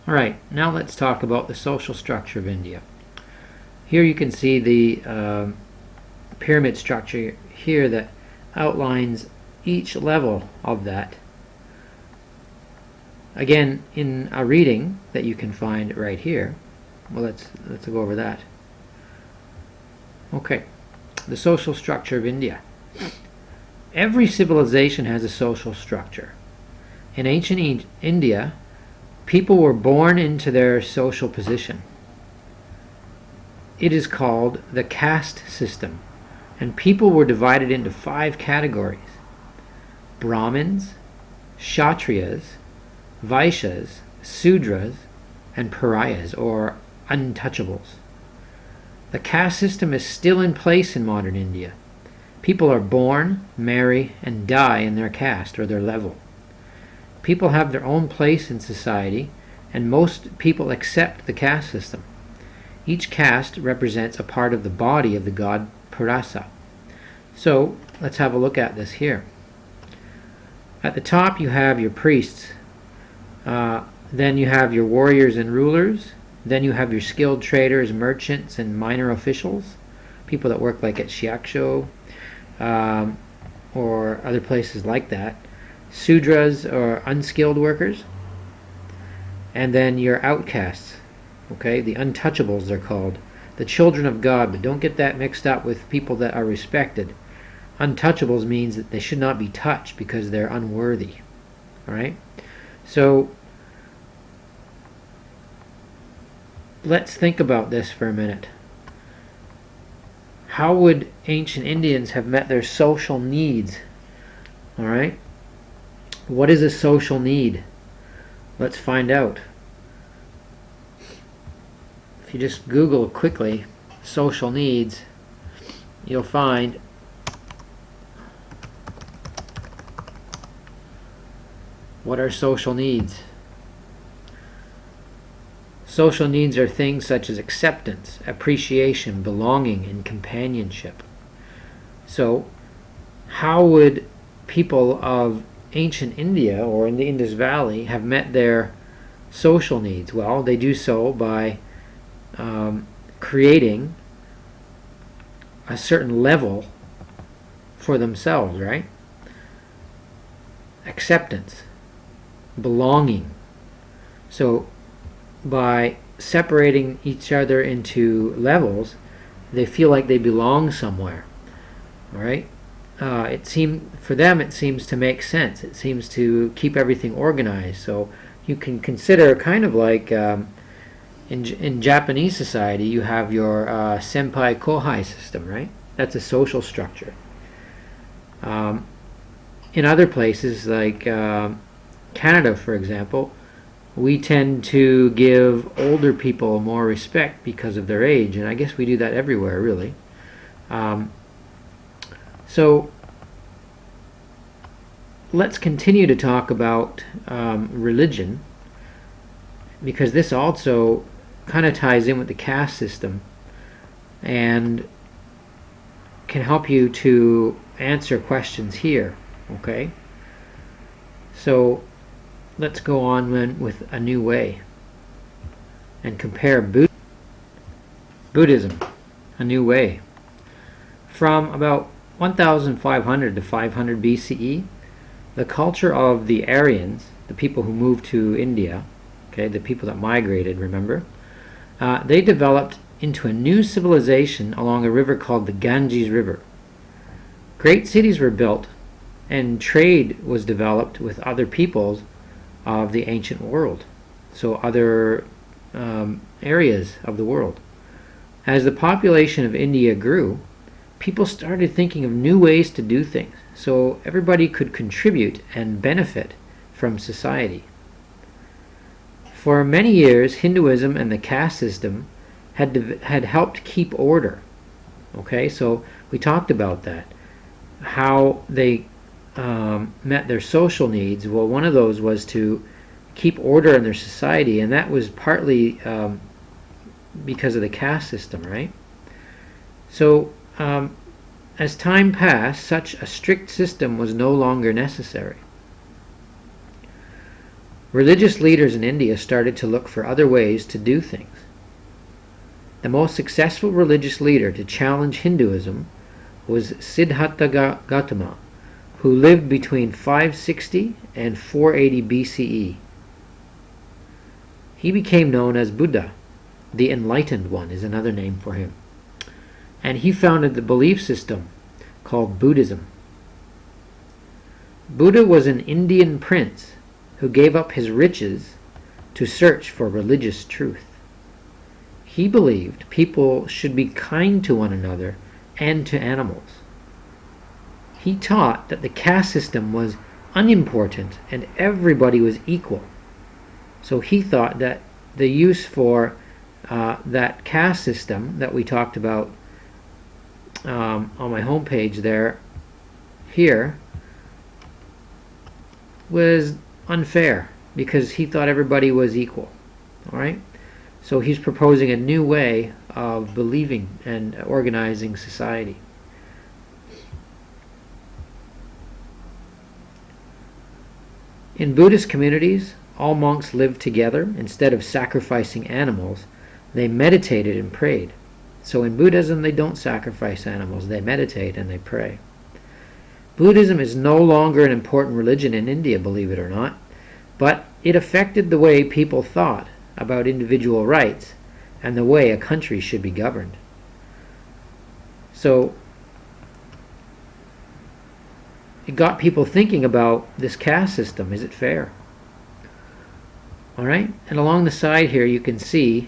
Alright, now let's talk about the social structure of India. Here you can see the pyramid structure here that outlines each level of that. Again, in a reading that you can find right here. Well, let's go over that. Okay, the social structure of India. Every civilization has a social structure. In ancient India, people were born into their social position. It is called the caste system, and people were divided into 5 categories: Brahmins, Kshatriyas, Vaishyas, Sudras, and Pariahs, or untouchables. The caste system is still in place in modern India. People are born, marry, and die in their caste or their level. People have their own place in society, and most people accept the caste system. Each caste represents a part of the body of the god Purasa. So let's have a look at this here. At the top you have your priests, then you have your warriors and rulers, then you have your skilled traders, merchants, and minor officials, people that work like at Shiaksho or other places like that. Sudras or unskilled workers, and then your outcasts, okay, the untouchables they're called, the children of God, but don't get that mixed up with people that are respected. Untouchables means that they should not be touched because they're unworthy. Alright? So let's think about this for a minute. How would ancient Indians have met their social needs? Alright? What is a social need? Let's find out. If you just Google quickly social needs, you'll find what are social needs. Social needs are things such as acceptance, appreciation, belonging, and companionship. So how would people of ancient India or in the Indus Valley have met their social needs? Well, they do so by creating a certain level for themselves, right? Acceptance, belonging. So by separating each other into levels, they feel like they belong somewhere. All right? For them it seems to make sense. It seems to keep everything organized. So you can consider kind of like in Japanese society you have your senpai kohai system, right? That's a social structure. In other places like Canada, for example, we tend to give older people more respect because of their age, and I guess we do that everywhere, really. So let's continue to talk about religion, because this also kind of ties in with the caste system and can help you to answer questions here. Okay? So let's go on with a new way and compare Buddhism, a new way. From about 1500 to 500 BCE, the culture of the Aryans, the people who moved to India, okay, the people that migrated, remember, they developed into a new civilization along a river called the Ganges River. Great cities were built, and trade was developed with other peoples of the ancient world, so other areas of the world. As the population of India grew, people started thinking of new ways to do things, so everybody could contribute and benefit from society. For many years, Hinduism and the caste system had helped keep order. Okay, so we talked about that, how they met their social needs. Well, one of those was to keep order in their society, and that was partly because of the caste system, right? So as time passed, such a strict system was no longer necessary. religious leaders in India started to look for other ways to do things. The most successful religious leader to challenge Hinduism was Siddhartha Gautama, who lived between 560 and 480 BCE. He became known as Buddha. The Enlightened One is another name for him. And he founded the belief system called Buddhism. Buddha was an Indian prince who gave up his riches to search for religious truth. He believed people should be kind to one another and to animals. He taught that the caste system was unimportant and everybody was equal. So he thought that the use for that caste system that we talked about on my homepage here was unfair because he thought everybody was equal. All right? So he's proposing a new way of believing and organizing society. In Buddhist communities, all monks lived together. Instead of sacrificing animals, they meditated and prayed. So in Buddhism, they don't sacrifice animals. They meditate and they pray. Buddhism is no longer an important religion in India, believe it or not, but it affected the way people thought about individual rights and the way a country should be governed. So it got people thinking about this caste system. Is it fair? All right, and along the side here you can see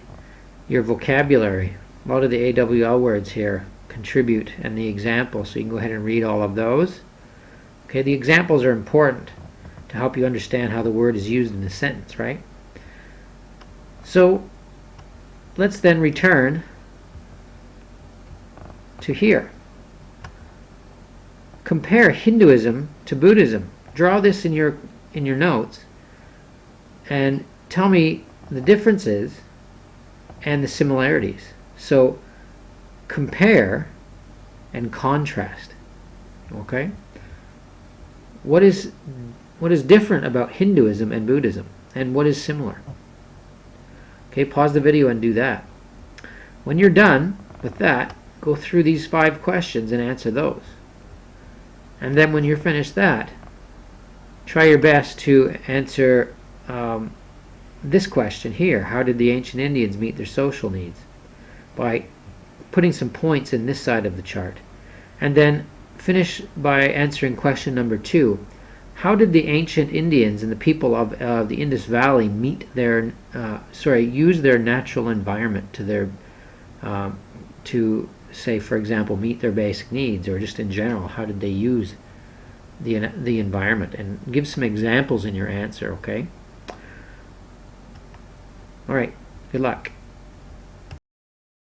your vocabulary. A lot of the AWL words here contribute and the examples, so you can go ahead and read all of those. Okay, the examples are important to help you understand how the word is used in the sentence, right? So let's then return to here. Compare Hinduism to Buddhism. Draw this in your notes and tell me the differences and the similarities. So compare and contrast. Okay? What is different about Hinduism and Buddhism, and what is similar? Okay, pause the video and do that. When you're done with that, go through these 5 questions and answer those. And then when you're finished that, try your best to answer this question here. How did the ancient Indians meet their social needs? By putting some points in this side of the chart. And then finish by answering question number 2. How did the ancient Indians and the people of the Indus Valley meet their, use their natural environment to their, to say, for example, meet their basic needs, or just in general, how did they use the environment? And give some examples in your answer, okay? All right, good luck.